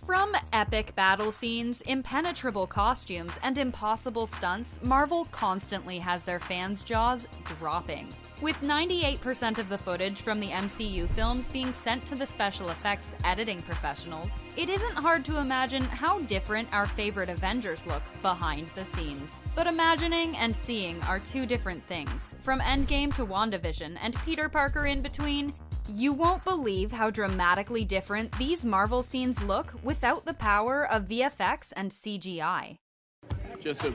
From epic battle scenes, impenetrable costumes, and impossible stunts, Marvel constantly has their fans' jaws dropping. With 98% of the footage from the MCU films being sent to the special effects editing professionals, it isn't hard to imagine how different our favorite Avengers look behind the scenes. But imagining and seeing are two different things. From Endgame to WandaVision and Peter Parker in between, you won't believe how dramatically different these Marvel scenes look without the power of VFX and CGI. Just a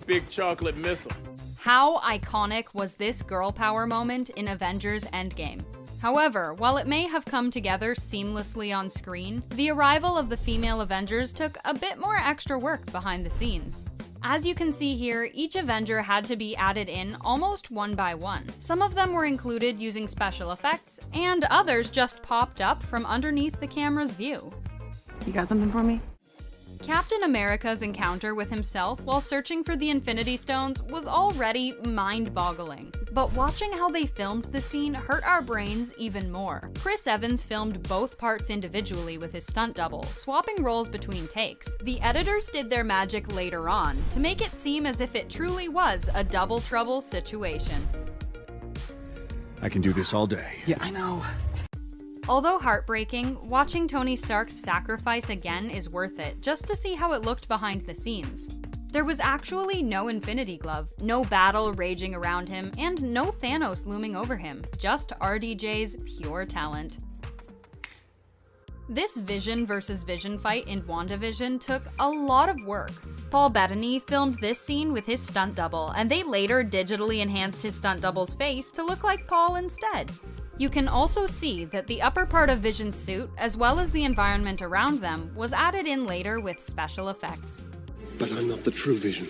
big chocolate missile. How iconic was this girl power moment in Avengers Endgame? However, while it may have come together seamlessly on screen, the arrival of the female Avengers took a bit more extra work behind the scenes. As you can see here, each Avenger had to be added in almost one by one. Some of them were included using special effects, and others just popped up from underneath the camera's view. You got something for me? Captain America's encounter with himself while searching for the Infinity Stones was already mind-boggling. But watching how they filmed the scene hurt our brains even more. Chris Evans filmed both parts individually with his stunt double, swapping roles between takes. The editors did their magic later on to make it seem as if it truly was a double trouble situation. I can do this all day. Yeah, I know. Although heartbreaking, watching Tony Stark's sacrifice again is worth it, just to see how it looked behind the scenes. There was actually no Infinity Glove, no battle raging around him, and no Thanos looming over him, just RDJ's pure talent. This Vision versus Vision fight in WandaVision took a lot of work. Paul Bettany filmed this scene with his stunt double, and they later digitally enhanced his stunt double's face to look like Paul instead. You can also see that the upper part of Vision's suit, as well as the environment around them, was added in later with special effects. But I'm not the true Vision.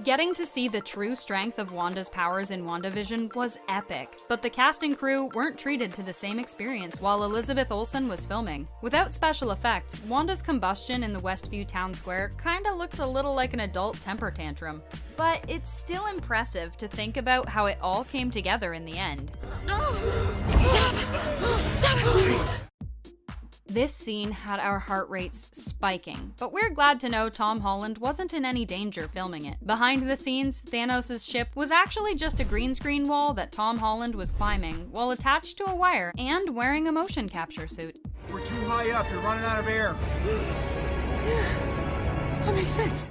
Getting to see the true strength of Wanda's powers in WandaVision was epic, but the cast and crew weren't treated to the same experience while Elizabeth Olsen was filming. Without special effects, Wanda's combustion in the Westview town square kinda looked a little like an adult temper tantrum. But it's still impressive to think about how it all came together in the end. This scene had our heart rates spiking, but we're glad to know Tom Holland wasn't in any danger filming it. Behind the scenes, Thanos' ship was actually just a green screen wall that Tom Holland was climbing while attached to a wire and wearing a motion capture suit. We're too high up, you're running out of air. That makes sense.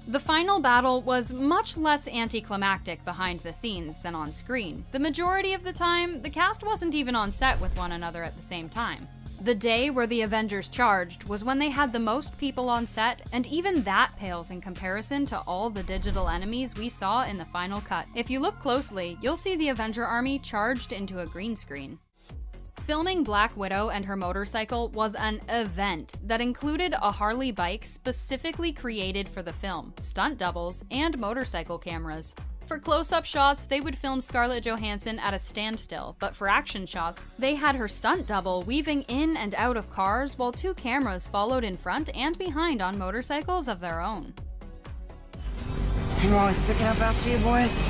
The final battle was much less anticlimactic behind the scenes than on screen. The majority of the time, the cast wasn't even on set with one another at the same time. The day where the Avengers charged was when they had the most people on set, and even that pales in comparison to all the digital enemies we saw in the final cut. If you look closely, you'll see the Avenger army charged into a green screen. Filming Black Widow and her motorcycle was an event that included a Harley bike specifically created for the film, stunt doubles, and motorcycle cameras. For close-up shots, they would film Scarlett Johansson at a standstill, but for action shots, they had her stunt double weaving in and out of cars while two cameras followed in front and behind on motorcycles of their own. I'm always picking up after you, boys.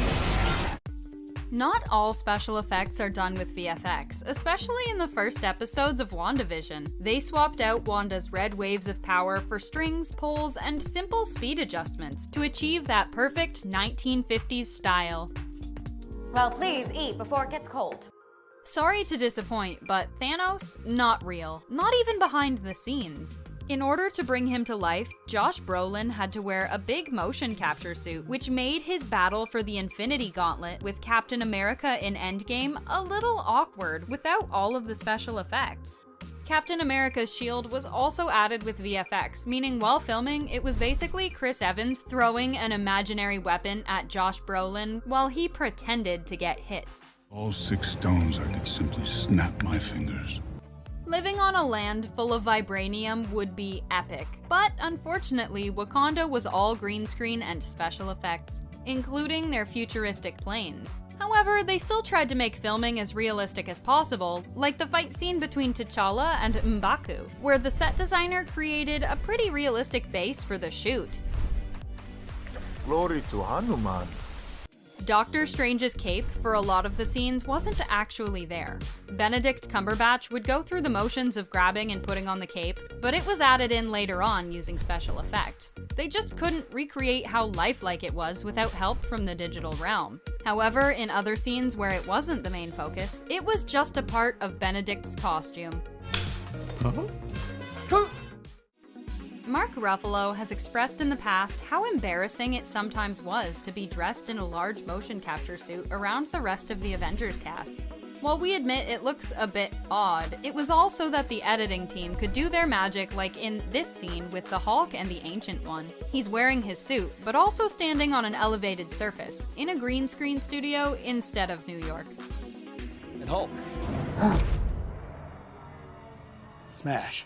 Not all special effects are done with VFX, especially in the first episodes of WandaVision. They swapped out Wanda's red waves of power for strings, poles, and simple speed adjustments to achieve that perfect 1950s style. Well, please eat before it gets cold. Sorry to disappoint, but Thanos, not real. Not even behind the scenes. In order to bring him to life, Josh Brolin had to wear a big motion capture suit, which made his battle for the Infinity Gauntlet with Captain America in Endgame a little awkward without all of the special effects. Captain America's shield was also added with VFX, meaning while filming, it was basically Chris Evans throwing an imaginary weapon at Josh Brolin while he pretended to get hit. All 6 stones, I could simply snap my fingers. Living on a land full of vibranium would be epic, but unfortunately, Wakanda was all green screen and special effects, including their futuristic planes. However, they still tried to make filming as realistic as possible, like the fight scene between T'Challa and M'Baku, where the set designer created a pretty realistic base for the shoot. Glory to Hanuman. Doctor Strange's cape for a lot of the scenes wasn't actually there. Benedict Cumberbatch would go through the motions of grabbing and putting on the cape, but it was added in later on using special effects. They just couldn't recreate how lifelike it was without help from the digital realm. However, in other scenes where it wasn't the main focus, it was just a part of Benedict's costume. Mark Ruffalo has expressed in the past how embarrassing it sometimes was to be dressed in a large motion capture suit around the rest of the Avengers cast. While we admit it looks a bit odd, it was also that the editing team could do their magic like in this scene with the Hulk and the Ancient One. He's wearing his suit, but also standing on an elevated surface, in a green screen studio instead of New York. And Hulk. Smash.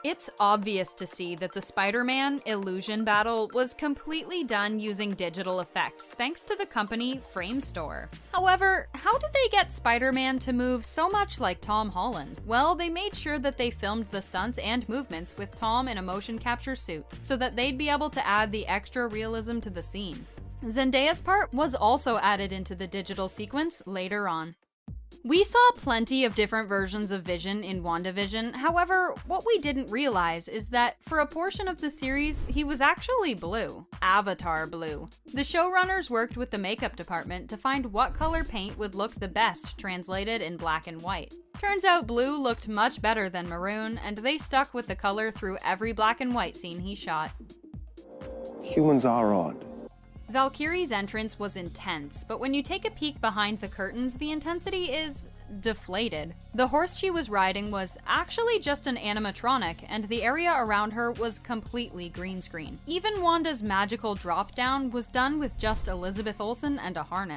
It's obvious to see that the Spider-Man illusion battle was completely done using digital effects thanks to the company Framestore. However, how did they get Spider-Man to move so much like Tom Holland? Well, they made sure that they filmed the stunts and movements with Tom in a motion capture suit so that they'd be able to add the extra realism to the scene. Zendaya's part was also added into the digital sequence later on. We saw plenty of different versions of Vision in WandaVision, however, what we didn't realize is that for a portion of the series, he was actually blue. Avatar blue. The showrunners worked with the makeup department to find what color paint would look the best translated in black and white. Turns out blue looked much better than maroon, and they stuck with the color through every black and white scene he shot. Humans are odd. Valkyrie's entrance was intense, but when you take a peek behind the curtains, the intensity is deflated. The horse she was riding was actually just an animatronic, and the area around her was completely green screen. Even Wanda's magical drop down was done with just Elizabeth Olsen and a harness.